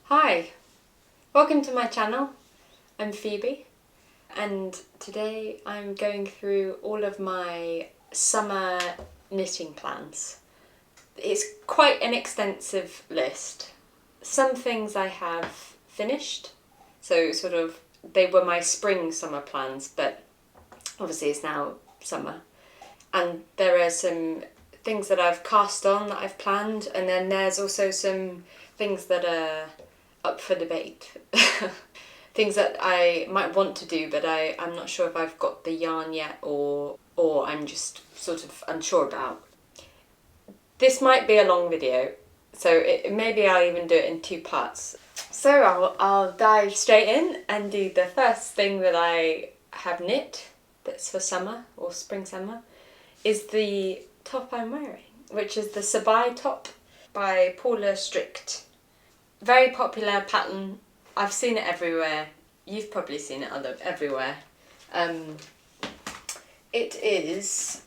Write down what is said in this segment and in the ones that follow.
Hi, welcome to my channel. I'm Phoebe and today I'm going through all of my summer knitting plans. It's quite an extensive list. Some things I have finished, so they were my spring-summer plans, but obviously it's now summer. And there are some things that I've cast on that I've planned, and then there's also some things that are up for debate. Things that I might want to do, but I'm not sure if I've got the yarn yet or I'm just sort of unsure about. This might be a long video, so maybe I'll even do it in 2 parts. So I'll dive straight in and do the first thing that I have knit that's for summer or spring-summer is the top I'm wearing, which is the Sabai top by Paula Strict. Very popular pattern. I've seen it everywhere. You've probably seen it everywhere. It is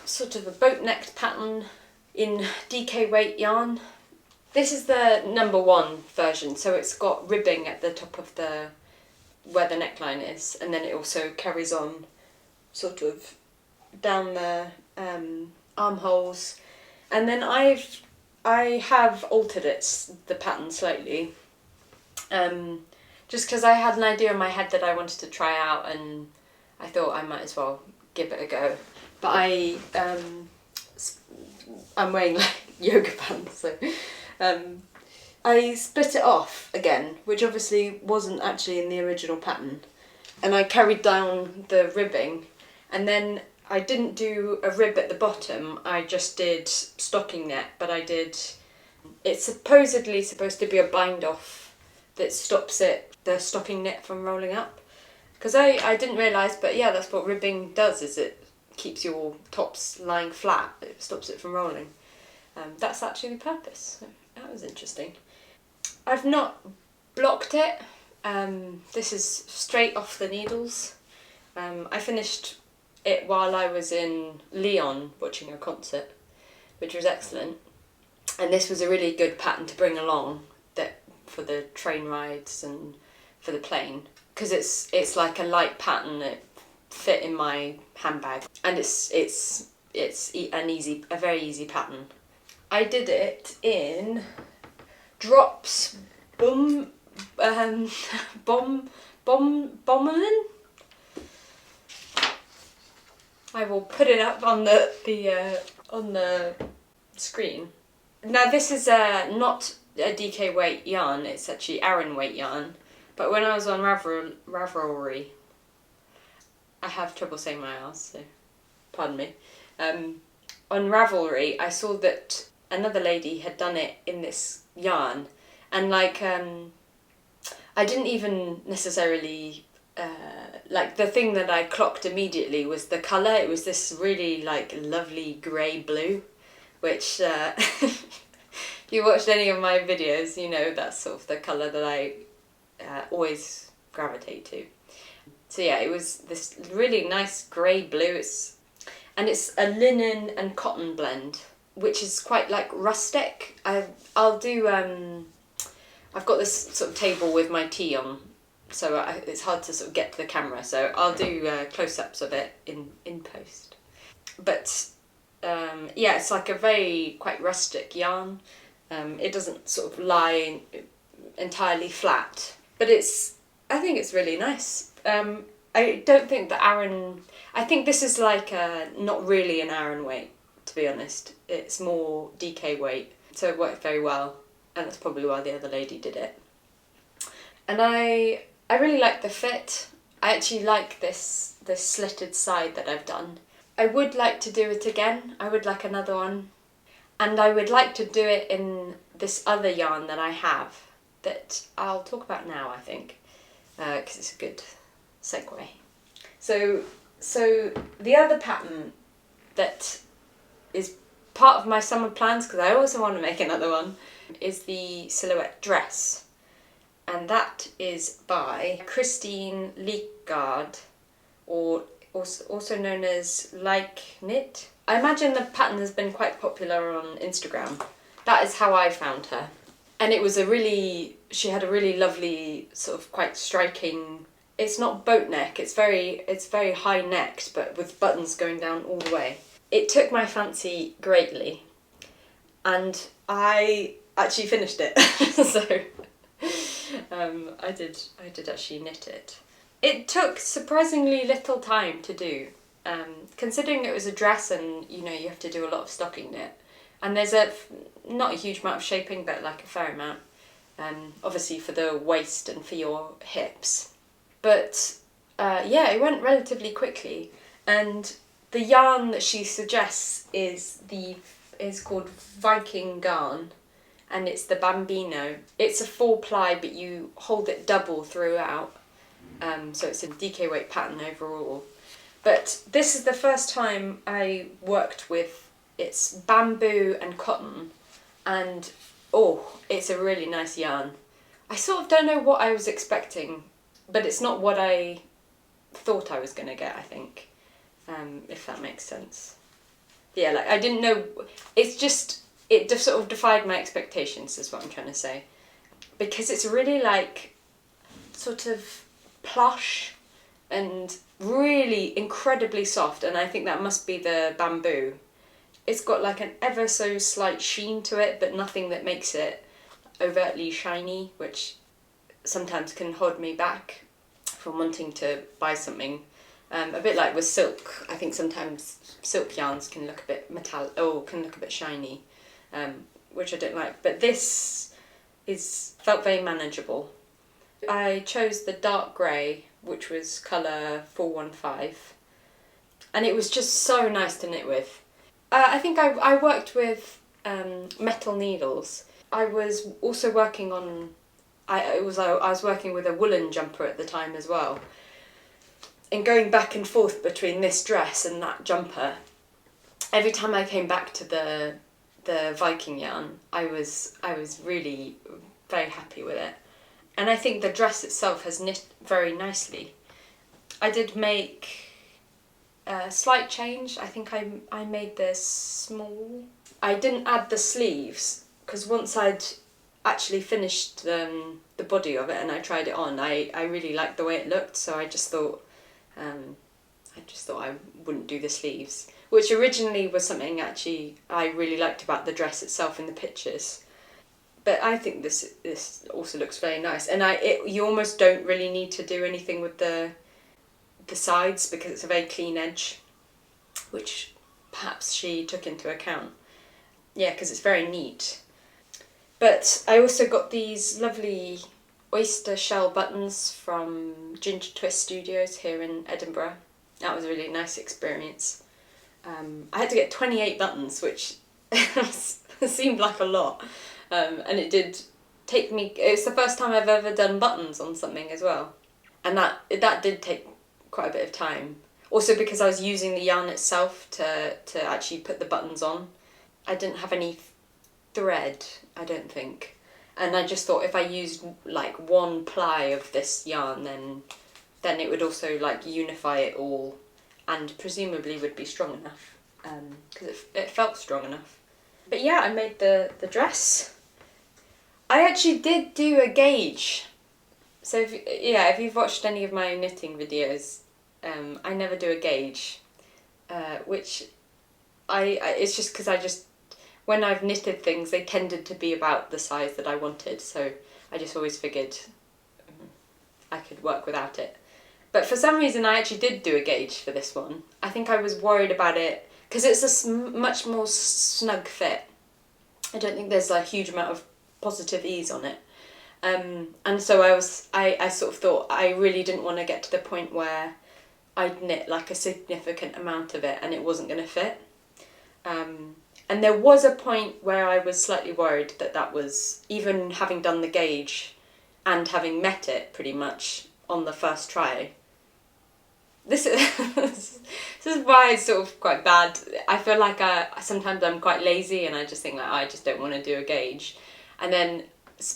sort of a boat-necked pattern in DK weight yarn. This is the number 1 version, so it's got ribbing at the top of where the neckline is, and then it also carries on sort of down the armholes. And then I have altered the pattern slightly, just because I had an idea in my head that I wanted to try out, and I thought I might as well give it a go. But I'm wearing like yoga pants, so I split it off again, which obviously wasn't actually in the original pattern, and I carried down the ribbing, and then I didn't do a rib at the bottom, I just did stocking net, but it's supposedly supposed to be a bind off that stops the stocking net from rolling up. Because I didn't realise, but yeah, that's what ribbing does, is it keeps your tops lying flat, it stops it from rolling. That's actually the purpose, so that was interesting. I've not blocked it, this is straight off the needles. I finished it while I was in Lyon watching a concert, which was excellent, and this was a really good pattern to bring along for the train rides and for the plane, because it's like a light pattern that fit in my handbag, and it's a very easy pattern. I did it in Drops Bommelin. I will put it up on the screen. Now this is not a DK weight yarn, it's actually Aran weight yarn. But when I was on Ravelry, I have trouble saying my R's, so pardon me. On Ravelry, I saw that another lady had done it in this yarn, and like I didn't even necessarily. Like the thing that I clocked immediately was the colour. It was this really like lovely grey blue, which if you watched any of my videos, you know that's sort of the colour that I always gravitate to. So yeah, it was this really nice grey blue. It's a linen and cotton blend, which is quite like rustic. I'll do I've got this sort of table with my tea on, so it's hard to sort of get to the camera, so I'll do close-ups of it in post. But yeah, it's like a very quite rustic yarn. It doesn't sort of lie entirely flat, but I think it's really nice. I don't think the Aran, I think this is like not really an Aran weight, to be honest. It's more DK weight, so it worked very well, and that's probably why the other lady did it. And I really like the fit. I actually like this slitted side that I've done. I would like to do it again. I would like another one. And I would like to do it in this other yarn that I have that I'll talk about now, I think, because it's a good segue. So the other pattern that is part of my summer plans, because I also want to make another one, is the silhouette dress. And that is by Christine Leekgaard, or also known as Like Knit. I imagine the pattern has been quite popular on Instagram. That is how I found her. And it was she had a really lovely sort of quite striking, it's not boat neck, it's very high necked, but with buttons going down all the way. It took my fancy greatly, and I actually finished it. So I did actually knit it. It took surprisingly little time to do, considering it was a dress and you have to do a lot of stocking knit, and there's not a huge amount of shaping, but like a fair amount, obviously for the waist and for your hips. But yeah, it went relatively quickly, and the yarn that she suggests is called Viking yarn, and it's the Bambino. It's a 4-ply, but you hold it double throughout, so it's a DK weight pattern overall. But this is the first time I worked with, it's bamboo and cotton, and it's a really nice yarn. I sort of don't know what I was expecting, but it's not what I thought I was going to get, I think, if that makes sense. Yeah, like I didn't know, it just sort of defied my expectations, is what I'm trying to say. Because it's really like sort of plush and really incredibly soft, and I think that must be the bamboo. It's got like an ever so slight sheen to it, but nothing that makes it overtly shiny, which sometimes can hold me back from wanting to buy something. A bit like with silk, I think sometimes silk yarns can look a bit metallic, can look a bit shiny, which I don't like. But this felt very manageable. I chose the dark grey, which was colour 415, and it was just so nice to knit with. I think I worked with metal needles. I was also working on, I was working with a woolen jumper at the time as well. And going back and forth between this dress and that jumper, every time I came back to the Viking yarn, I was really very happy with it. And I think the dress itself has knit very nicely. I did make a slight change. I think I made this small. I didn't add the sleeves, because once I'd actually finished the body of it and I tried it on, I really liked the way it looked, so I just thought I wouldn't do the sleeves, which originally was something actually I really liked about the dress itself in the pictures. But I think this also looks very nice, and you almost don't really need to do anything with the sides, because it's a very clean edge, which perhaps she took into account. Yeah, because it's very neat. But I also got these lovely oyster shell buttons from Ginger Twist Studios here in Edinburgh. That was a really nice experience. I had to get 28 buttons, which seemed like a lot. And it did take me, it's the first time I've ever done buttons on something as well. And that did take quite a bit of time. Also because I was using the yarn itself to actually put the buttons on. I didn't have any thread, I don't think. And I just thought if I used like 1 ply of this yarn, then it would also like unify it all, and presumably would be strong enough, because it felt strong enough. But yeah, I made the dress. I actually did do a gauge. So if you've watched any of my knitting videos, I never do a gauge, which it's just because when I've knitted things, they tended to be about the size that I wanted, so I just always figured I could work without it. But for some reason I actually did do a gauge for this one. I think I was worried about it, because it's a much more snug fit. I don't think there's a huge amount of positive ease on it. And so I sort of thought I really didn't want to get to the point where I'd knit like a significant amount of it and it wasn't going to fit. And there was a point where I was slightly worried that was, even having done the gauge and having met it pretty much on the first try. This is why it's sort of quite bad. I feel like sometimes I'm quite lazy and I just think like I just don't want to do a gauge. And then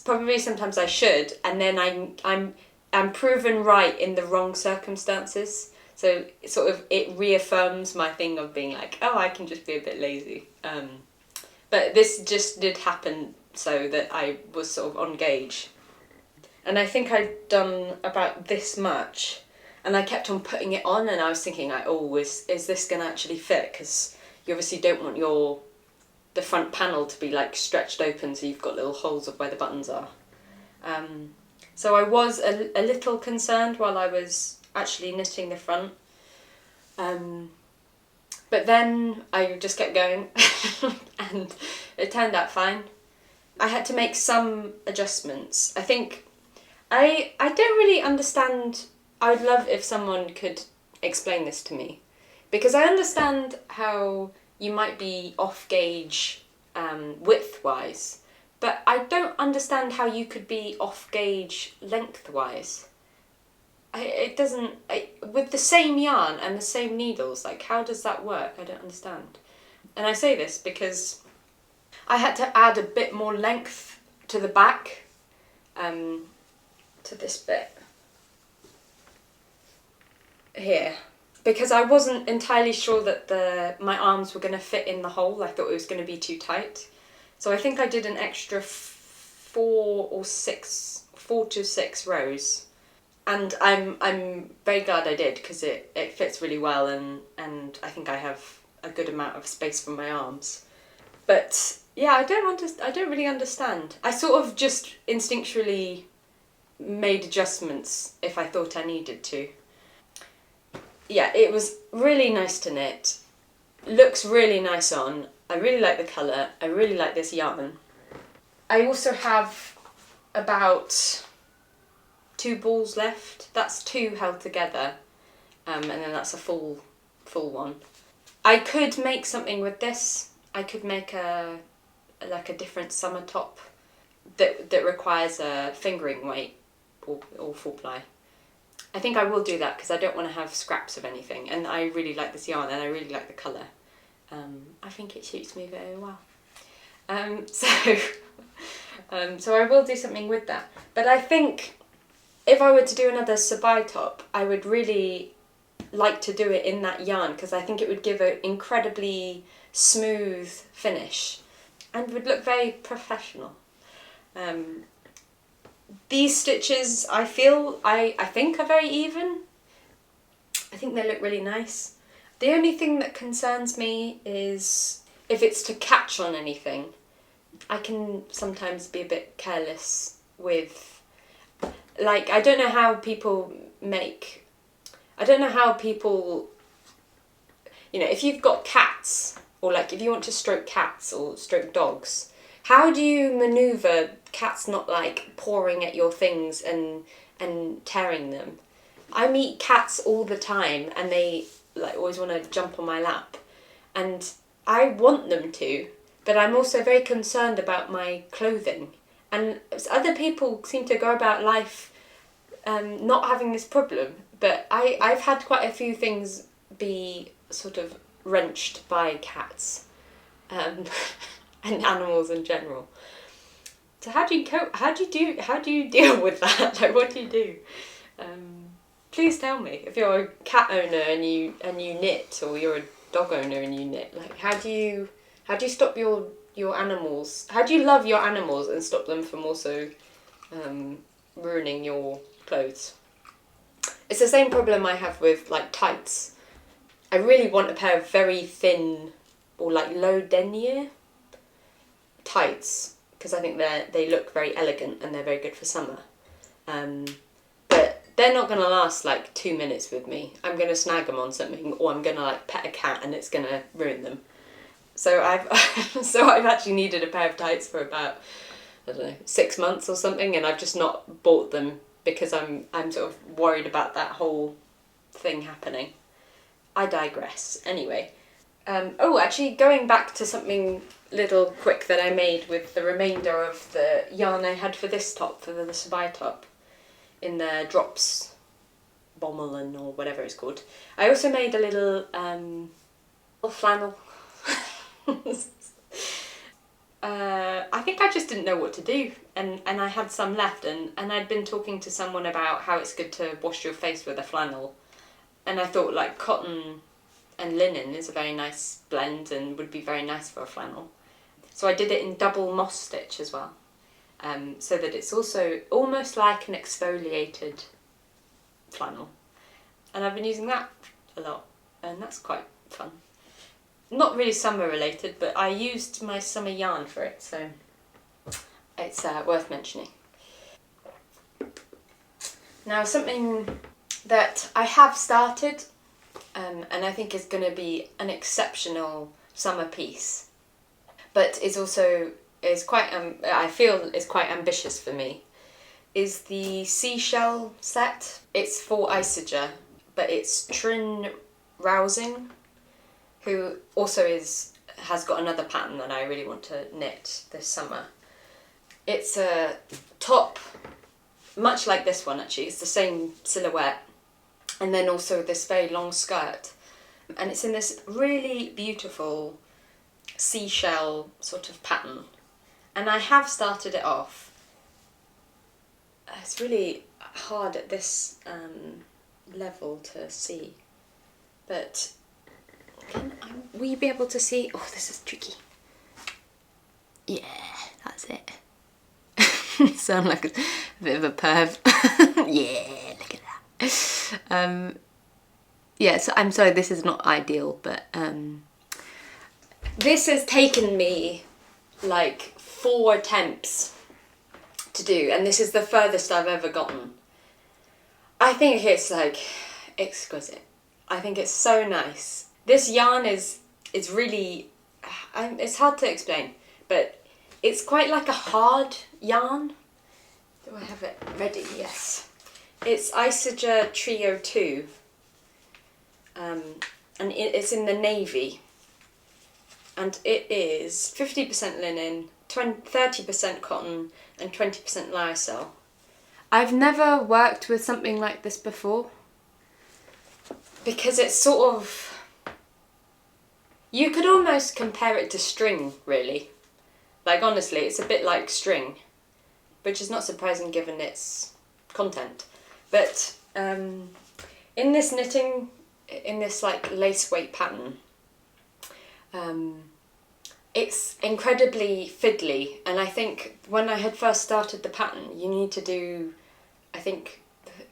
probably sometimes I should, and then I'm proven right in the wrong circumstances. So it reaffirms my thing of being like, oh, I can just be a bit lazy. But this just did happen so that I was sort of on gauge. And I think I'd done about this much, and I kept on putting it on, and I was thinking like, oh, is this going to actually fit? Because you obviously don't want the front panel to be like stretched open so you've got little holes of where the buttons are. So I was a little concerned while I was actually knitting the front. But then I just kept going and it turned out fine. I had to make some adjustments. I think I don't really understand. I would love if someone could explain this to me, because I understand how you might be off gauge width-wise, but I don't understand how you could be off gauge lengthwise. It doesn't, with the same yarn and the same needles, like how does that work? I don't understand. And I say this because I had to add a bit more length to the back, to this bit here, because I wasn't entirely sure that my arms were going to fit in the hole. I thought it was going to be too tight. So I think I did an extra 4 to 6 rows. And I'm very glad I did, because it fits really well, and I think I have a good amount of space for my arms. But yeah, I don't really understand. I sort of just instinctually made adjustments if I thought I needed to. Yeah, it was really nice to knit. Looks really nice on. I really like the colour. I really like this yarn. I also have about 2 balls left. That's 2 held together, and then that's a full one. I could make something with this. I could make a different summer top that requires a fingering weight or 4-ply. I think I will do that because I don't want to have scraps of anything, and I really like this yarn and I really like the colour. I think it suits me very well. So I will do something with that. But I think if I were to do another Sabai top, I would really like to do it in that yarn, because I think it would give an incredibly smooth finish and would look very professional. These stitches I think are very even. I think they look really nice. The only thing that concerns me is if it's to catch on anything. I can sometimes be a bit careless with, like, I don't know how people, you know, if you've got cats, or like if you want to stroke cats or stroke dogs, how do you manoeuvre cats not like pawing at your things and tearing them? I meet cats all the time and they like always want to jump on my lap, and I want them to, but I'm also very concerned about my clothing, and other people seem to go about life not having this problem, but I've had quite a few things be sort of wrenched by cats and animals in general. So how do you deal with that? Like, what do you do? Please tell me, if you're a cat owner and you knit, or you're a dog owner and you knit, like how do you stop your animals? How do you love your animals and stop them from also ruining your clothes? It's the same problem I have with like tights. I really want a pair of very thin or like low denier tights, because I think they look very elegant and they're very good for summer. But they're not going to last like 2 minutes with me. I'm going to snag them on something, or I'm going to like pet a cat and it's going to ruin them. So I've actually needed a pair of tights for about, I don't know, 6 months or something, and I've just not bought them because I'm sort of worried about that whole thing happening. I digress. Anyway, actually going back to something little quick that I made with the remainder of the yarn I had for this top, for the Sabai top, in the Drops Bommelin or whatever it's called. I also made a little flannel. I think I just didn't know what to do, and I had some left, and I'd been talking to someone about how it's good to wash your face with a flannel, and I thought like cotton and linen is a very nice blend and would be very nice for a flannel. So I did it in double moss stitch as well, so that it's also almost like an exfoliated flannel. And I've been using that a lot, and that's quite fun. Not really summer related, but I used my summer yarn for it, so it's worth mentioning. Now, something that I have started, and I think is going to be an exceptional summer piece, but is quite I feel is quite ambitious for me, is the Seashell set. It's for Isager, but it's Trin Rousing, who also has got another pattern that I really want to knit this summer. It's a top, much like this one actually, it's the same silhouette, and then also this very long skirt, and it's in this really beautiful seashell sort of pattern, and I have started it off. It's really hard at this level to see, but will you be able to see? Oh, this is tricky. Yeah, that's it. Sound like a bit of a perv. Yeah, look at that. Yeah, so I'm sorry, this is not ideal, but this has taken me like 4 attempts to do, and this is the furthest I've ever gotten. I think it's like exquisite. I think it's so nice. This yarn is really, it's hard to explain, but it's quite like a hard yarn. Do I have it ready? Yes. It's Isager Trio 2, and it's in the navy, and it is 50% linen, 30% cotton, and 20% lyocell. I've never worked with something like this before, because it's sort of, you could almost compare it to string, really. Like, honestly, it's a bit like string, which is not surprising given its content. But in this knitting, in this like lace weight pattern, it's incredibly fiddly, and I think when I had first started the pattern, you need to do, I think,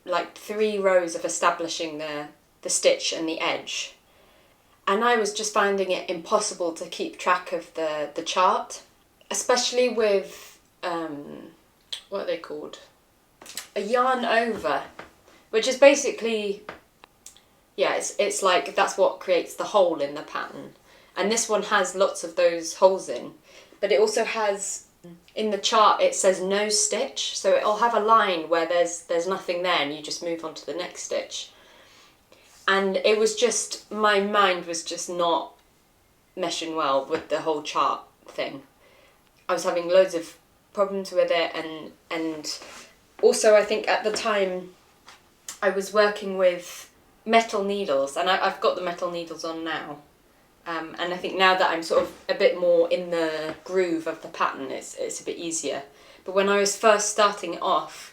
like 3 rows of establishing the stitch and the edge. And I was just finding it impossible to keep track of the chart, especially with, what are they called? A yarn over, which is basically, yeah, it's like, that's what creates the hole in the pattern. And this one has lots of those holes in, but it also has, in the chart it says no stitch, so it'll have a line where there's nothing there and you just move on to the next stitch. And it was just, my mind was just not meshing well with the whole chart thing. I was having loads of problems with it, and also I think at the time I was working with metal needles, and I've got the metal needles on now. And I think now that I'm sort of a bit more in the groove of the pattern, it's a bit easier. But when I was first starting it off,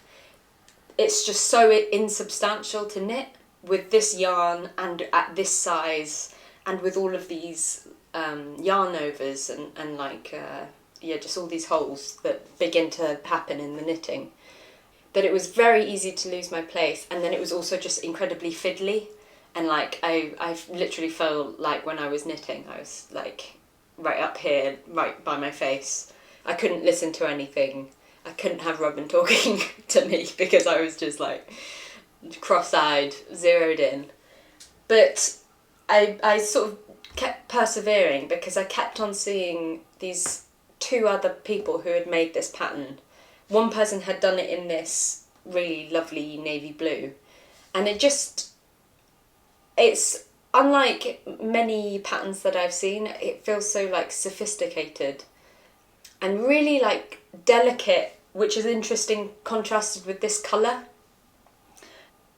it's just so insubstantial to knit with this yarn and at this size, and with all of these yarn overs and like, yeah, just all these holes that begin to happen in the knitting, that it was very easy to lose my place. And then it was also just incredibly fiddly. And like, I literally felt like when I was knitting, I was like right up here, right by my face. I couldn't listen to anything. I couldn't have Robin talking to me because I was just like cross-eyed, zeroed in. But I sort of kept persevering because I kept on seeing these 2 other people who had made this pattern. One person had done it in this really lovely navy blue, and it's unlike many patterns that I've seen. It feels so like sophisticated and really like delicate, which is interesting contrasted with this colour.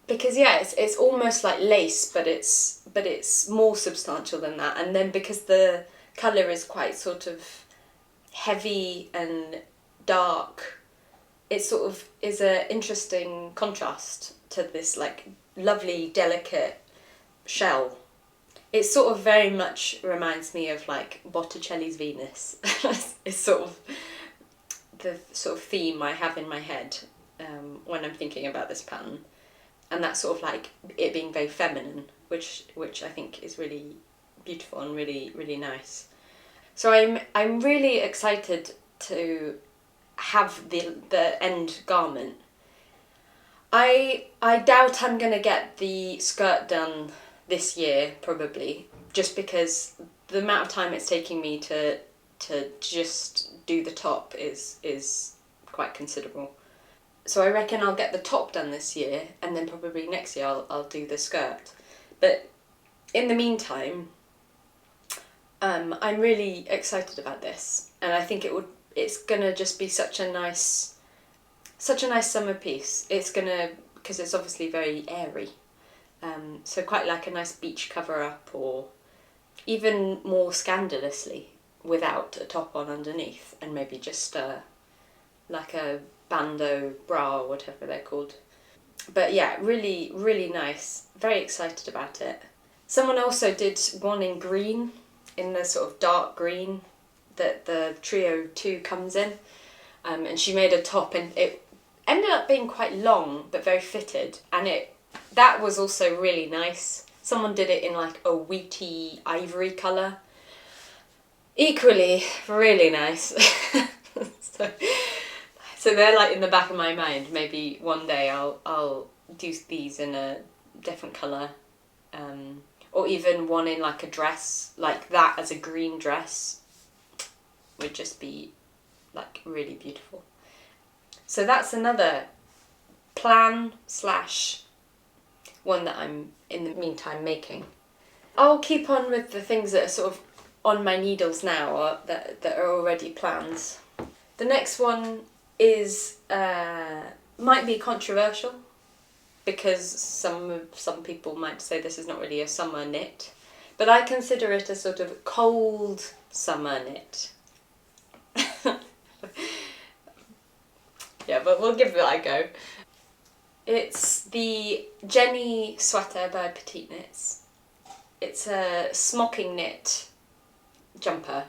Because yeah, it's almost like lace, but it's more substantial than that. And then because the colour is quite sort of heavy and dark, it sort of is an interesting contrast to this like lovely delicate shell. It sort of very much reminds me of like Botticelli's Venus. It's sort of the sort of theme I have in my head when I'm thinking about this pattern, and that's sort of like it being very feminine, which I think is really beautiful and really, really nice. So I'm really excited to have the end garment. I doubt I'm gonna get the skirt done this year, probably, just because the amount of time it's taking me to just do the top is quite considerable. So I reckon I'll get the top done this year, and then probably next year I'll do the skirt. But in the meantime, I'm really excited about this, and I think it's gonna just be such a nice summer piece. It's gonna, because it's obviously very airy, so quite like a nice beach cover up, or even more scandalously without a top on underneath, and maybe just like a bandeau bra or whatever they're called. But yeah, really, really nice. Very excited about it. Someone also did one in green, in the sort of dark green that the Trio 2 comes in. And she made a top, and it ended up being quite long but very fitted, and that was also really nice. Someone did it in like a wheaty ivory colour. Equally really nice. So they're like in the back of my mind. Maybe one day I'll do these in a different colour, or even one in like a dress, like that as a green dress would just be like really beautiful. So that's another plan / one that I'm in the meantime making. I'll keep on with the things that are sort of on my needles now, or that are already plans. The next one is might be controversial, because some people might say this is not really a summer knit, but I consider it a sort of cold summer knit. Yeah, but we'll give that a go. It's the Jenny sweater by Petite Knits. It's a smocking knit jumper,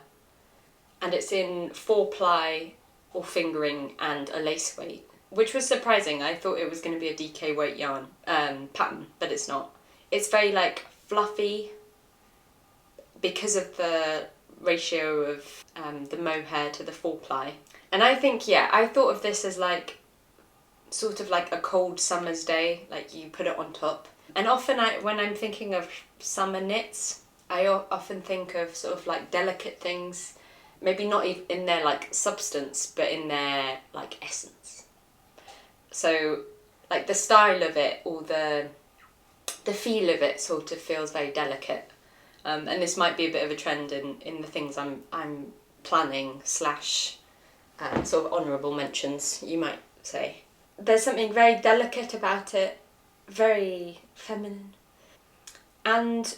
and it's in 4-ply or fingering and a lace weight, which was surprising. I thought it was going to be a DK weight yarn pattern, but it's not. It's very like fluffy because of the ratio of the mohair to the 4-ply. And I think, yeah, I thought of this as like sort of like a cold summer's day, like you put it on top. And often when I'm thinking of summer knits, I often think of sort of like delicate things, maybe not even in their like substance, but in their like essence. So like the style of it, or the feel of it sort of feels very delicate. And this might be a bit of a trend in the things I'm planning / sort of honourable mentions, you might say. There's something very delicate about it, very feminine. And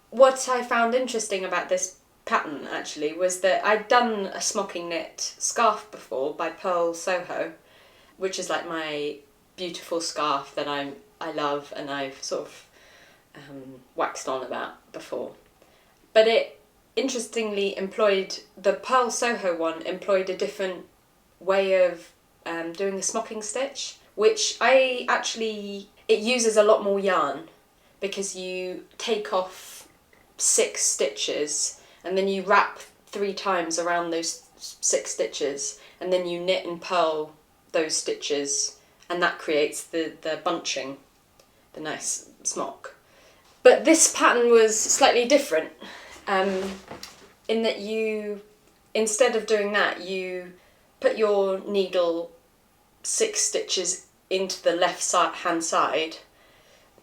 what I found interesting about this pattern actually was that I'd done a smocking knit scarf before by Pearl Soho, which is like my beautiful scarf that I love and I've sort of waxed on about before. But it interestingly the Pearl Soho one employed a different way of doing the smocking stitch, which it uses a lot more yarn, because you take off 6 stitches and then you wrap 3 times around those 6 stitches, and then you knit and purl those stitches, and that creates the bunching, the nice smock. But this pattern was slightly different, in that instead of doing that, you put your needle 6 stitches into the left hand side,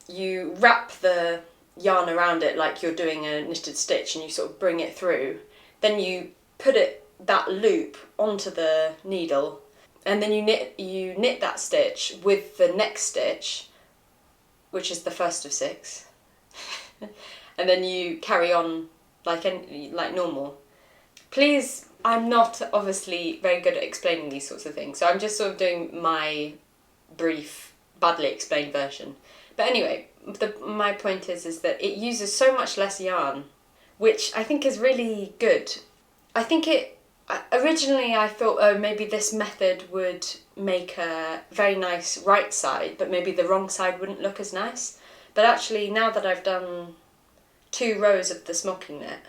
you wrap the yarn around it like you're doing a knitted stitch, and you sort of bring it through, then you put that loop onto the needle, and then you knit that stitch with the next stitch, which is the first of 6, and then you carry on like normal. Please, I'm not obviously very good at explaining these sorts of things, so I'm just sort of doing my brief, badly explained version. But anyway, my point is that it uses so much less yarn, which I think is really good. I think originally I thought, oh, maybe this method would make a very nice right side, but maybe the wrong side wouldn't look as nice. But actually, now that I've done 2 rows of the smocking knit,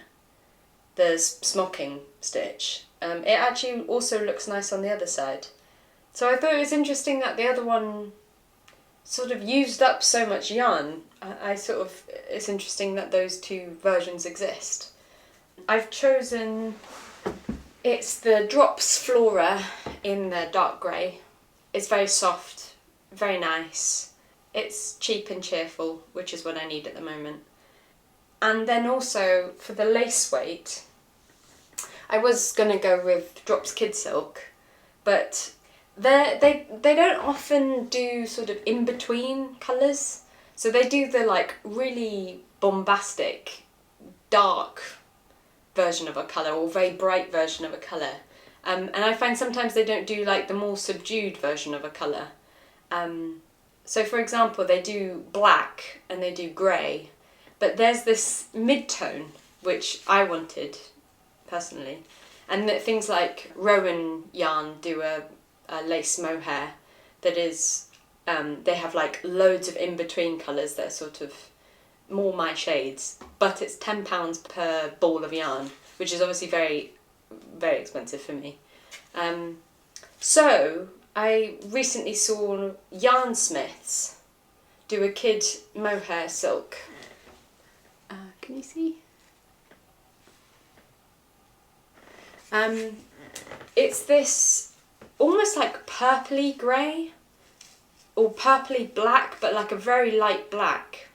the smocking stitch, it actually also looks nice on the other side. So I thought it was interesting that the other one sort of used up so much yarn. It's interesting that those 2 versions exist. I've chosen, it's the Drops Flora in the dark grey. It's very soft, very nice. It's cheap and cheerful, which is what I need at the moment. And then also for the lace weight, I was going to go with Drops Kid Silk, but they don't often do sort of in-between colours. So they do the like really bombastic, dark version of a colour or very bright version of a colour. And I find sometimes they don't do like the more subdued version of a colour. So for example, they do black and they do grey, but there's this mid-tone, which I wanted, personally. And things like Rowan yarn do a lace mohair that is, they have like loads of in-between colours that are sort of more my shades, but it's £10 per ball of yarn, which is obviously very, very expensive for me. So I recently saw Yarnsmiths do a kid mohair silk. Can you see? It's this almost like purpley grey or purpley black, but like a very light black.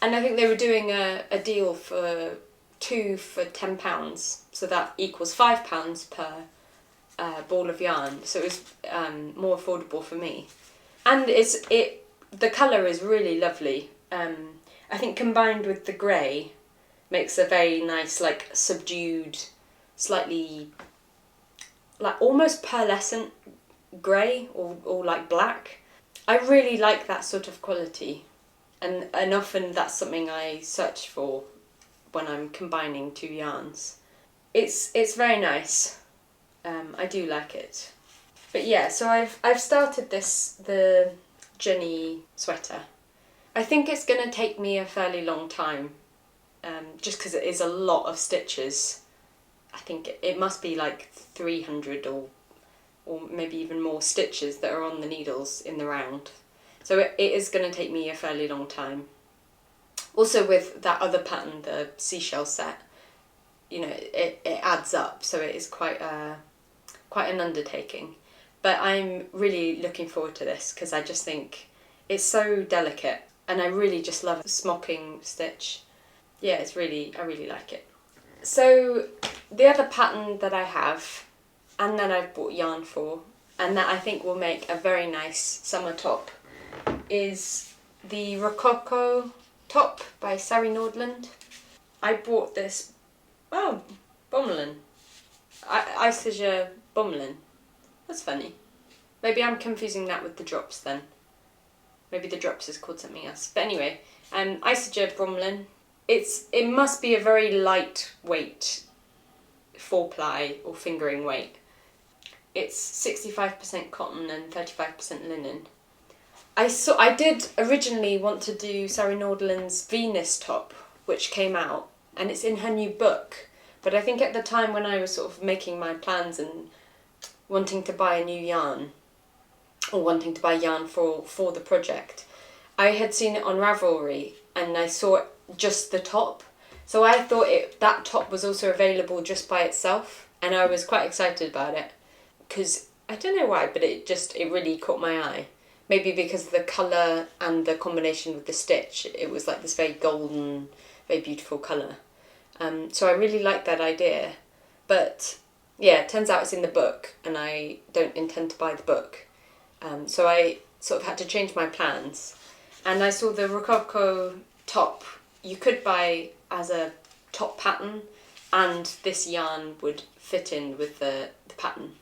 And I think they were doing a deal for 2 for £10, so that equals £5 per ball of yarn. So it was more affordable for me, and the colour is really lovely. I think combined with the grey makes a very nice, like subdued, slightly like almost pearlescent grey or like black. I really like that sort of quality, and often that's something I search for when I'm combining 2 yarns. It's very nice. I do like it. But yeah, so I've started the Jenny sweater. I think it's going to take me a fairly long time, just because it is a lot of stitches. I think it must be like 300 or maybe even more stitches that are on the needles in the round. So it is going to take me a fairly long time. Also with that other pattern, the Seashell set, you know, it adds up, so it is quite an undertaking. But I'm really looking forward to this because I just think it's so delicate, and I really just love a smocking stitch. Yeah, I really like it. So the other pattern that I have, and that I've bought yarn for, and that I think will make a very nice summer top, is the Rococo top by Sari Nordland. I bought this, Bommelin. Isager Bommelin. That's funny. Maybe I'm confusing that with the Drops then. Maybe the Drops is called something else. But anyway, Isager Bommelin. It must be a very lightweight 4-ply or fingering weight. It's 65% cotton and 35% linen. I did originally want to do Sari Nordland's Venus top, which came out, and it's in her new book. But I think at the time when I was sort of making my plans and wanting to buy a new yarn, or wanting to buy yarn for the project, I had seen it on Ravelry and I saw just the top. So I thought that top was also available just by itself, and I was quite excited about it because I don't know why, but it really caught my eye. Maybe because of the colour and the combination with the stitch, it was like this very golden, very beautiful colour. So I really liked that idea. But yeah, it turns out it's in the book and I don't intend to buy the book. So I sort of had to change my plans. And I saw the Rococo top you could buy as a top pattern, and this yarn would fit in with the pattern,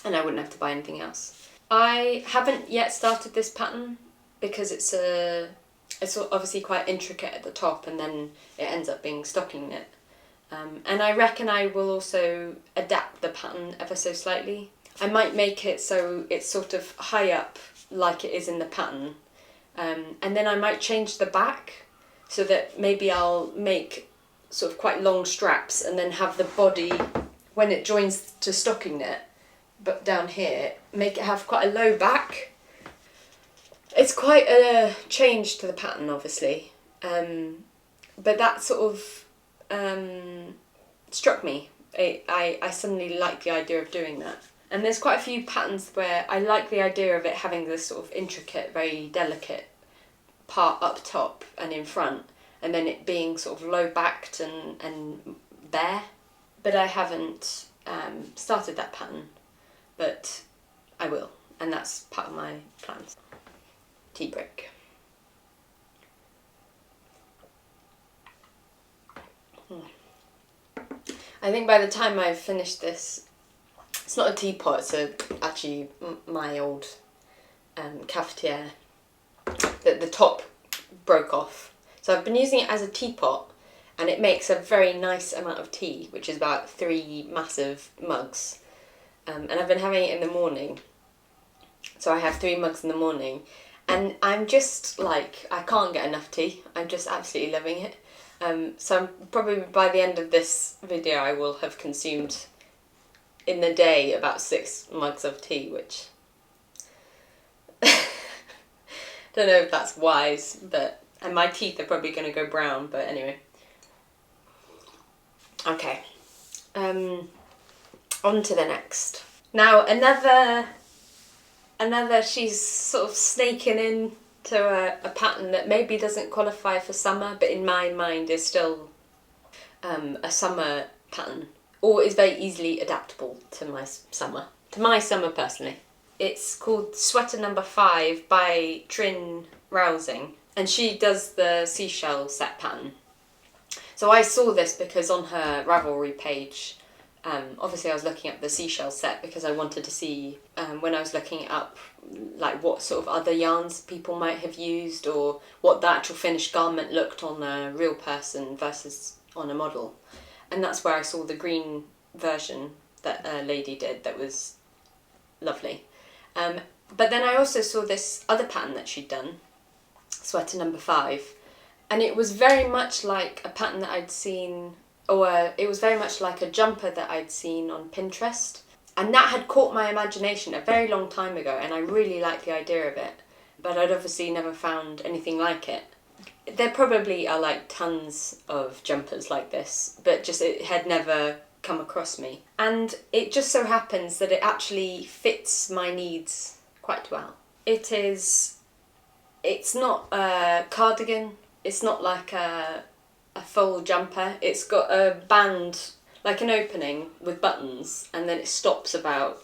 and I wouldn't have to buy anything else. I haven't yet started this pattern, because it's obviously quite intricate at the top, and then it ends up being stocking knit. And I reckon I will also adapt the pattern ever so slightly. I might make it so it's sort of high up like it is in the pattern, and then I might change the back so that maybe I'll make sort of quite long straps and then have the body, when it joins to stocking knit, but down here, make it have quite a low back. It's quite a change to the pattern, obviously, but that sort of struck me. I suddenly like the idea of doing that. And there's quite a few patterns where I like the idea of it having this sort of intricate, very delicate part up top and in front, and then it being sort of low backed and bare. But I haven't started that pattern, but I will, and that's part of my plans. Tea break. I think by the time I've finished this, it's not a teapot, it's actually my old cafetiere. The top broke off. So I've been using it as a teapot, and it makes a very nice amount of tea, which is about 3 massive mugs. And I've been having it in the morning. So I have 3 mugs in the morning, and I'm just like, I can't get enough tea. I'm just absolutely loving it. So probably by the end of this video I will have consumed in the day about 6 mugs of tea, which don't know if that's wise, and my teeth are probably going to go brown, but anyway. Okay, on to the next. Now another she's sort of snaking in to a pattern that maybe doesn't qualify for summer, but in my mind is still a summer pattern, or is very easily adaptable to my summer. To my summer personally. It's called Sweater Number 5 by Trin Rousing, and she does the Seashell set pattern. So I saw this because on her Ravelry page, obviously I was looking up the Seashell set because I wanted to see, when I was looking it up, like what sort of other yarns people might have used, or what the actual finished garment looked on a real person versus on a model. And that's where I saw the green version that a lady did that was lovely. But then I also saw this other pattern that she'd done, Sweater Number 5, and it was very much like a pattern that I'd seen, or it was very much like a jumper that I'd seen on Pinterest. And that had caught my imagination a very long time ago, and I really liked the idea of it, but I'd obviously never found anything like it. There probably are like tons of jumpers like this, but just it had never come across me. And it just so happens that it actually fits my needs quite well. It's not a cardigan, it's not like a full jumper, it's got a band, like an opening with buttons, and then it stops about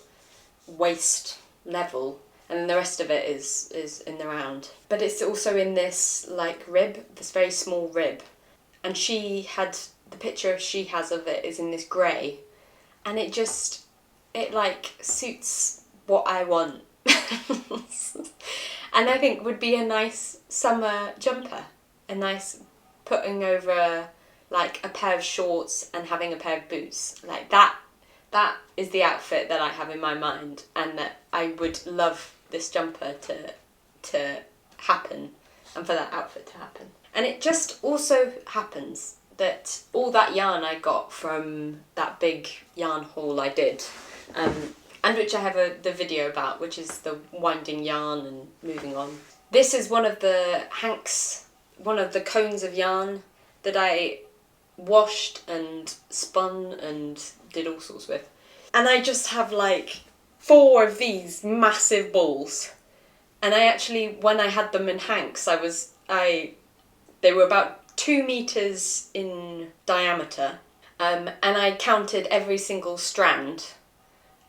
waist level, and then the rest of it is in the round. But it's also in this like rib, this very small rib, and the picture she has of it is in this grey, and it like suits what I want. And I think would be a nice summer jumper, a nice putting over like a pair of shorts and having a pair of boots. Like that is the outfit that I have in my mind, and that I would love this jumper to happen, and for that outfit to happen. And it just also happens that all that yarn I got from that big yarn haul I did, and which I have the video about, which is the winding yarn and moving on. This is one of the hanks, one of the cones of yarn that I washed and spun and did all sorts with. And I just have like 4 of these massive balls. And I actually, when I had them in hanks, they were about 2 meters in diameter. And I counted every single strand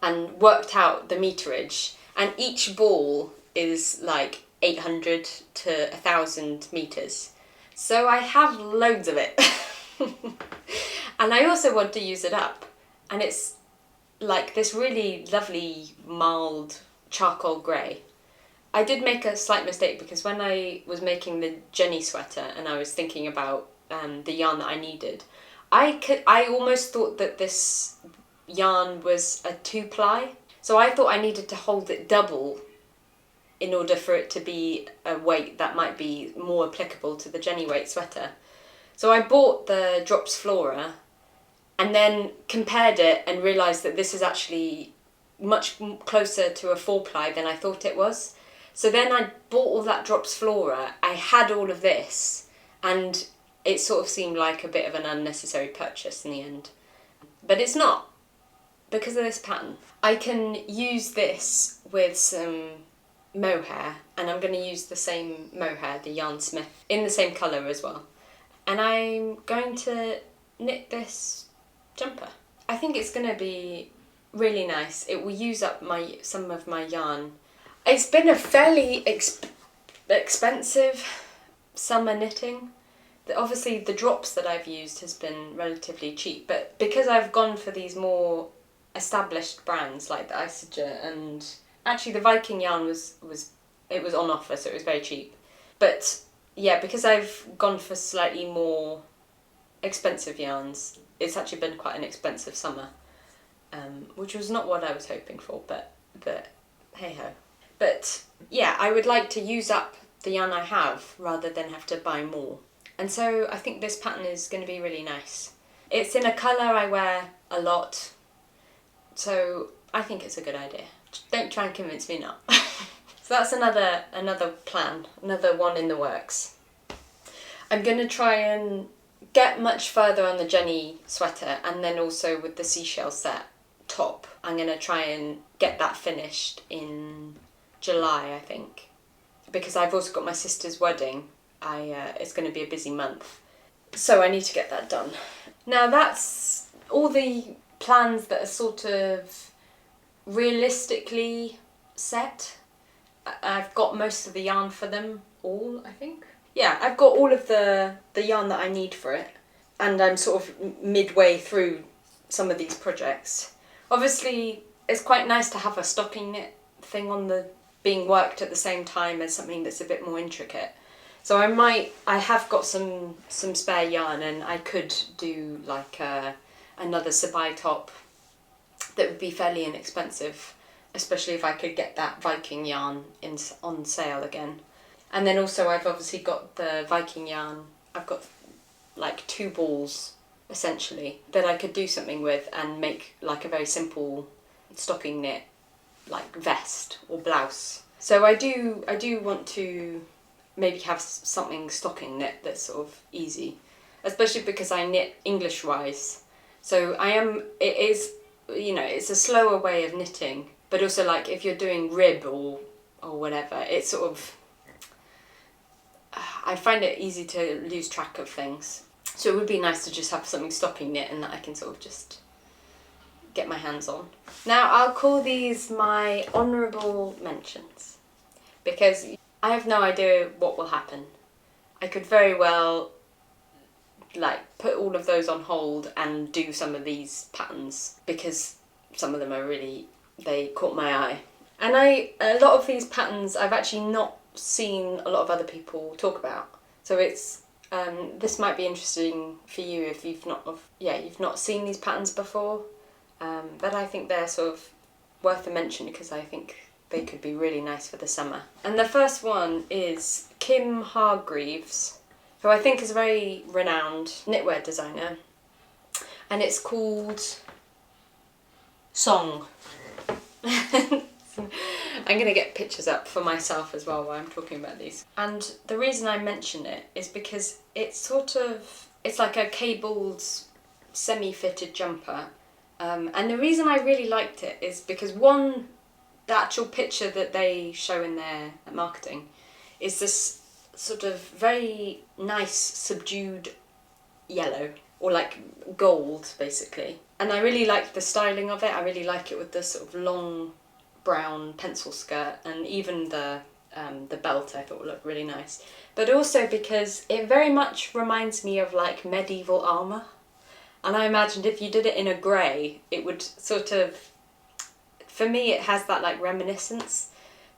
and worked out the meterage. And each ball is like 800 to 1,000 meters. So I have loads of it. And I also want to use it up. And it's like this really lovely, mild charcoal grey. I did make a slight mistake because when I was making the Jenny sweater and I was thinking about the yarn that I needed, I almost thought that this yarn was a 2-ply. So I thought I needed to hold it double in order for it to be a weight that might be more applicable to the Jenny weight sweater. So I bought the Drops Flora and then compared it and realised that this is actually much closer to a 4-ply than I thought it was. So then I bought all that Drops Flora, I had all of this, and it sort of seemed like a bit of an unnecessary purchase in the end. But it's not, because of this pattern. I can use this with some mohair, and I'm going to use the same mohair, the Yarn Smith, in the same colour as well. And I'm going to knit this jumper. I think it's going to be really nice. It will use up some of my yarn. It's been a fairly expensive summer knitting. Obviously the drops that I've used has been relatively cheap, but because I've gone for these more established brands like the Isager, and actually the Viking yarn was on offer, so it was very cheap. But yeah, because I've gone for slightly more expensive yarns, it's actually been quite an expensive summer, which was not what I was hoping for, but hey ho. But yeah, I would like to use up the yarn I have rather than have to buy more. And so I think this pattern is going to be really nice. It's in a colour I wear a lot, so I think it's a good idea. Don't try and convince me not. So that's another plan, another one in the works. I'm going to try and get much further on the Jenny sweater, and then also with the Seashell set top. I'm going to try and get that finished in July, I think. Because I've also got my sister's wedding. It's going to be a busy month. So I need to get that done. Now that's all the plans that are sort of realistically set. I've got most of the yarn for them all, I think. Yeah, I've got all of the yarn that I need for it, and I'm sort of midway through some of these projects. Obviously, it's quite nice to have a stocking knit thing on the being worked at the same time as something that's a bit more intricate. So I have got some spare yarn, and I could do like another Sabai top that would be fairly inexpensive, especially if I could get that Viking yarn on sale again. And then also I've obviously got the Viking yarn. I've got like 2 balls essentially that I could do something with and make like a very simple stocking knit like vest or blouse. So I do want to maybe have something stocking knit that's sort of easy, especially because I knit English wise. So it is, you know, it's a slower way of knitting, but also like if you're doing rib or whatever, it's sort of, I find it easy to lose track of things. So it would be nice to just have something stocking knit and that I can sort of just get my hands on. Now I'll call these my honourable mentions, because I have no idea what will happen. I could very well like put all of those on hold and do some of these patterns because some of them are really, they caught my eye. And a lot of these patterns I've actually not seen a lot of other people talk about. So it's this might be interesting for you if you've not seen these patterns before. But I think they're sort of worth a mention because I think they could be really nice for the summer. And the first one is Kim Hargreaves, who I think is a very renowned knitwear designer, and it's called Song. I'm going to get pictures up for myself as well while I'm talking about these. And the reason I mention it is because it's like a cabled semi-fitted jumper. And the reason I really liked it is because one, the actual picture that they show in their marketing is this sort of very nice subdued yellow, or like gold basically. And I really like the styling of it. I really like it with the sort of long brown pencil skirt, and even the belt I thought looked really nice. But also because it very much reminds me of like medieval armour. And I imagined if you did it in a grey, it would sort of, for me it has that like reminiscence.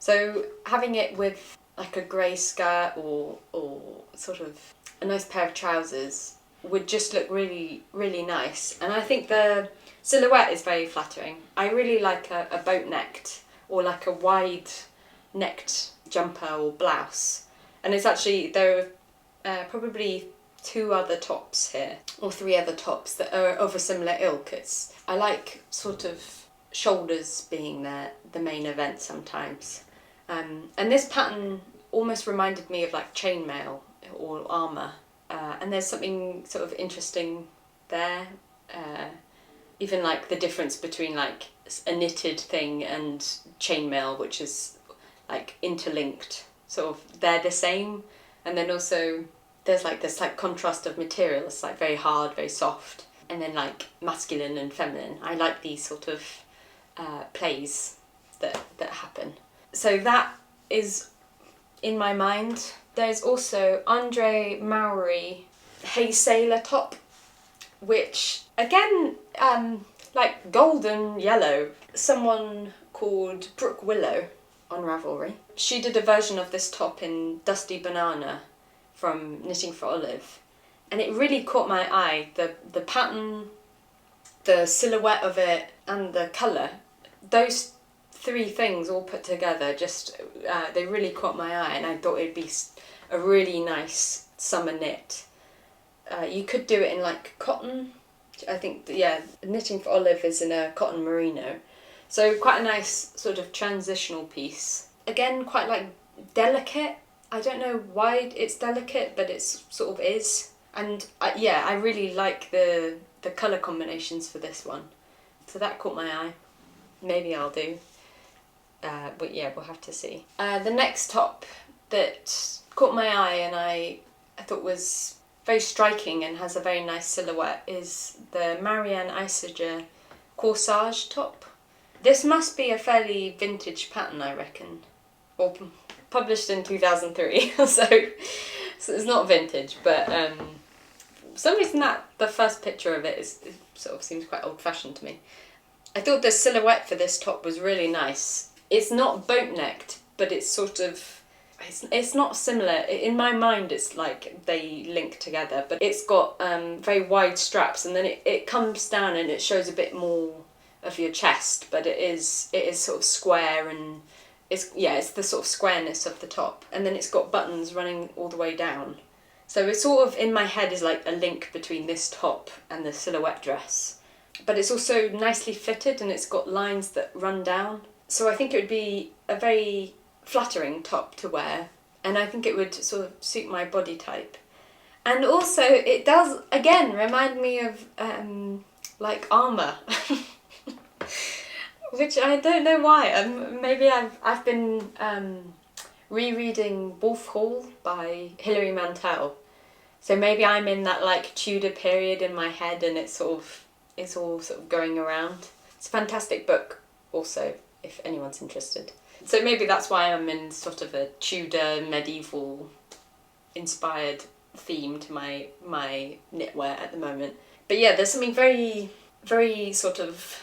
So having it with like a grey skirt or sort of a nice pair of trousers would just look really, really nice. And I think the silhouette is very flattering. I really like a boat-necked or like a wide-necked jumper or blouse. And it's actually, there are probably 2 other tops here, or 3 other tops that are of a similar ilk. I like sort of shoulders being the main event sometimes. And this pattern almost reminded me of like chainmail or armour. And there's something sort of interesting there. Even like the difference between like a knitted thing and chainmail, which is like interlinked, sort of they're the same. And then also there's like this like contrast of material. It's like very hard, very soft, and then like masculine and feminine. I like these sort of plays that happen. So that is in my mind. There's also Andre Maury Hey Sailor top, which again, like golden yellow. Someone called Brooke Willow on Ravelry, she did a version of this top in Dusty Banana from Knitting for Olive, and it really caught my eye. The pattern, the silhouette of it, and the colour. Those 3 things all put together, just they really caught my eye, and I thought it'd be a really nice summer knit. You could do it in like cotton. I think, yeah, Knitting for Olive is in a cotton merino. So quite a nice sort of transitional piece. Again, quite like delicate. I don't know why it's delicate, but it sort of is. And yeah, I really like the colour combinations for this one. So that caught my eye. Maybe I'll do. But yeah, we'll have to see. The next top that caught my eye and I thought was very striking and has a very nice silhouette is the Marianne Isager Corsage top. This must be a fairly vintage pattern, I reckon. Or published in 2003, so it's not vintage, but for some reason the first picture of it sort of seems quite old-fashioned to me. I thought the silhouette for this top was really nice. It's not boat-necked, but it's sort of, it's not similar. In my mind, it's like they link together, but it's got very wide straps, and then it comes down and it shows a bit more of your chest, but it is sort of square, and it's the sort of squareness of the top, and then it's got buttons running all the way down. So it's sort of, in my head, is like a link between this top and the silhouette dress. But it's also nicely fitted and it's got lines that run down. So I think it would be a very flattering top to wear, and I think it would sort of suit my body type. And also it does, again, remind me of like armour. Which I don't know why. Maybe I've been rereading Wolf Hall by Hilary Mantel. So maybe I'm in that like Tudor period in my head, and it's all sort of going around. It's a fantastic book also, if anyone's interested. So maybe that's why I'm in sort of a Tudor medieval inspired theme to my knitwear at the moment. But yeah, there's something very, very sort of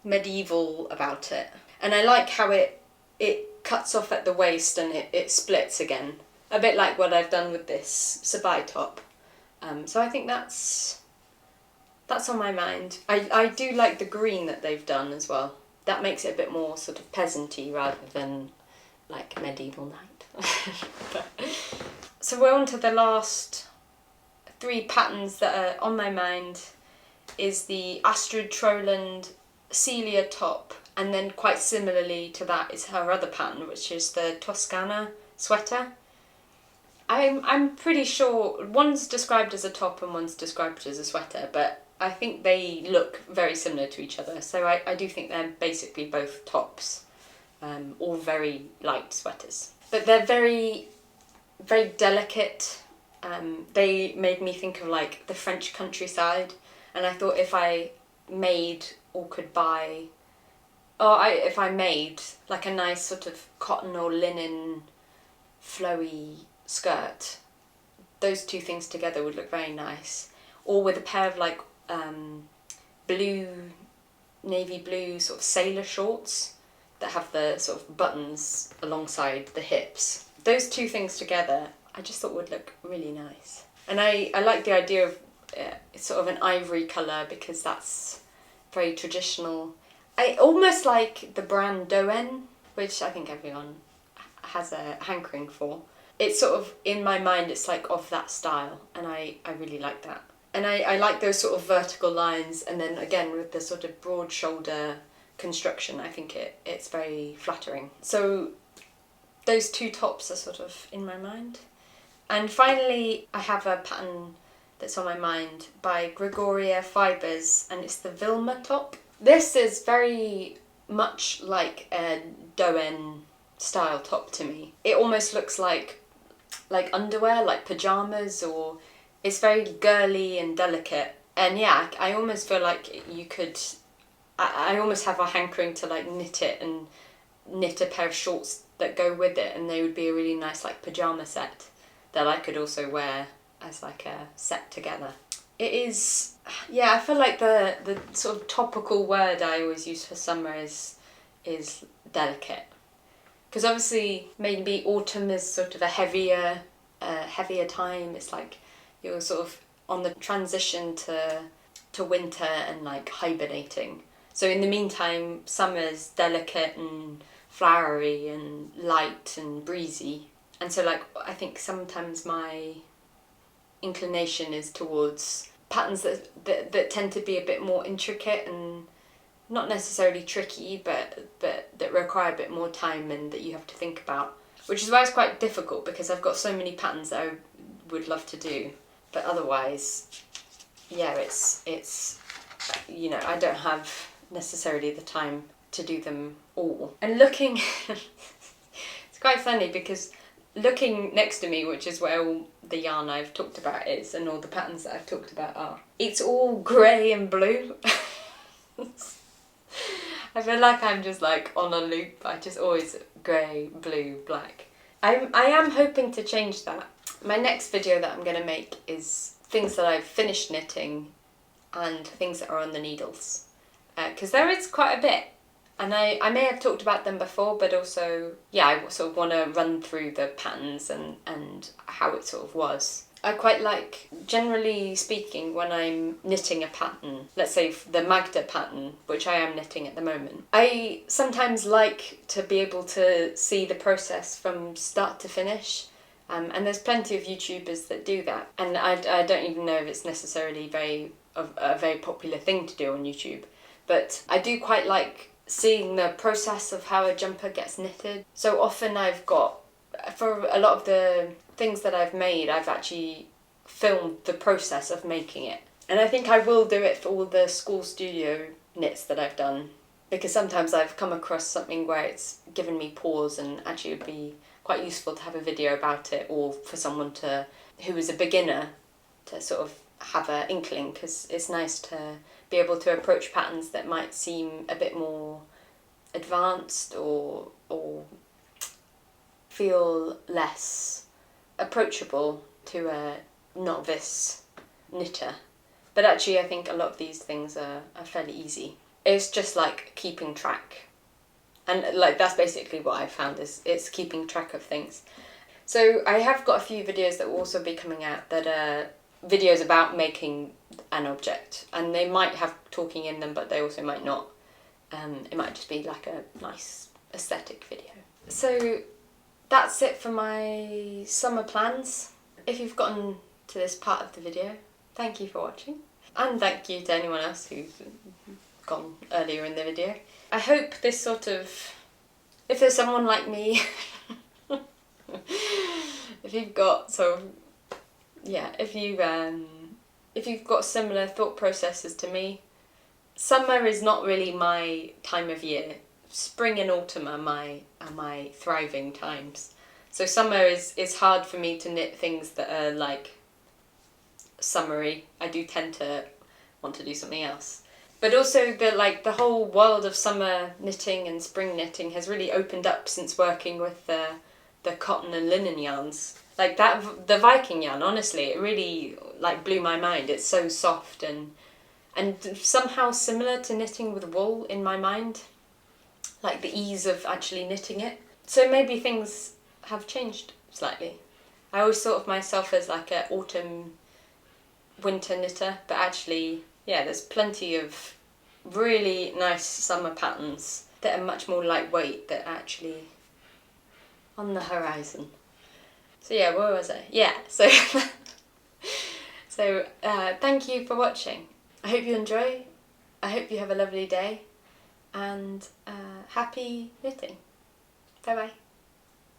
medieval about it. And I like how it cuts off at the waist and it splits again. A bit like what I've done with this Sabai top. So I think that's on my mind. I do like the green that they've done as well. That makes it a bit more sort of peasanty rather than like medieval knight. So we're on to the last 3 patterns that are on my mind. Is the Astrid Troland Celia top, and then quite similarly to that is her other pattern, which is the Toscana sweater. I'm pretty sure one's described as a top and one's described as a sweater, but I think they look very similar to each other, so I do think they're basically both tops, or very light sweaters. But they're very, very delicate. They made me think of like the French countryside, and I thought if I made or could buy, if I made like a nice sort of cotton or linen flowy skirt, those 2 things together would look very nice. Or with a pair of like blue, navy blue sort of sailor shorts. that have the sort of buttons alongside the hips. Those two things together, I just thought would look really nice. And I like the idea of sort of an ivory colour because that's very traditional. I almost like the brand Doen, which I think everyone has a hankering for. It's sort of, in my mind, it's like of that style, and I really like that. And I like those sort of vertical lines, and then again with the sort of broad shoulder construction, I think it's very flattering. So those two tops are sort of in my mind. And finally, I have a pattern that's on my mind by Gregoria Fibers, and it's the Vilma top. This is very much like a Doen style top to me. It almost looks like underwear, like pyjamas, or it's very girly and delicate. And yeah, I almost feel like you could, I almost have a hankering to like knit it and knit a pair of shorts that go with it, and they would be a really nice like pyjama set that I could also wear as like a set together. It is, yeah, I feel like the sort of topical word I always use for summer is delicate. Because obviously maybe autumn is sort of a heavier time. It's like you're sort of on the transition to winter and like hibernating. So in the meantime, summer's delicate and flowery and light and breezy. And so like I think sometimes my inclination is towards patterns that tend to be a bit more intricate and not necessarily tricky, but that require a bit more time and that you have to think about. Which is why it's quite difficult, because I've got so many patterns that I would love to do, but otherwise, yeah, it's you know, I don't have necessarily the time to do them all. And looking, it's quite funny because looking next to me, which is where all the yarn I've talked about is, and all the patterns that I've talked about are, it's all grey and blue. I feel like I'm just like on a loop. I just always grey, blue, black. I am hoping to change that. My next video that I'm going to make is things that I've finished knitting and things that are on the needles. Because there is quite a bit. And I may have talked about them before, but also, yeah, I sort of want to run through the patterns and how it sort of was. I quite like, generally speaking, when I'm knitting a pattern, let's say the Magda pattern, which I am knitting at the moment, I sometimes like to be able to see the process from start to finish. And there's plenty of YouTubers that do that. And I don't even know if it's necessarily a very popular thing to do on YouTube. But I do quite like seeing the process of how a jumper gets knitted. So often I've got, for a lot of the things that I've made, I've actually filmed the process of making it. And I think I will do it for all the school studio knits that I've done, because sometimes I've come across something where it's given me pause, and actually it would be quite useful to have a video about it, or for someone who is a beginner to sort of have an inkling, because it's nice to be able to approach patterns that might seem a bit more advanced or feel less approachable to a novice knitter. But actually I think a lot of these things are fairly easy. It's just like keeping track. And like that's basically what I've found, is it's keeping track of things. So I have got a few videos that will also be coming out that are videos about making an object, and they might have talking in them, but they also might not. It might just be like a nice aesthetic video. So that's it for my summer plans. If you've gotten to this part of the video, thank you for watching. And thank you to anyone else who's gone earlier in the video. I hope this sort of, if there's someone like me, if you've got if you've got similar thought processes to me, summer is not really my time of year. Spring and autumn are my thriving times. So summer is hard for me to knit things that are like summery. I do tend to want to do something else. But also the whole world of summer knitting and spring knitting has really opened up since working with the cotton and linen yarns. Like that, the Viking yarn, honestly, it really like blew my mind. It's so soft and somehow similar to knitting with wool in my mind. like the ease of actually knitting it. So maybe things have changed slightly. I always thought of myself as like an autumn winter knitter, but actually, yeah, there's plenty of really nice summer patterns that are much more lightweight that are actually on the horizon. So yeah, where was I? Yeah, so thank you for watching. I hope you enjoy. I hope you have a lovely day, and happy knitting. Bye bye.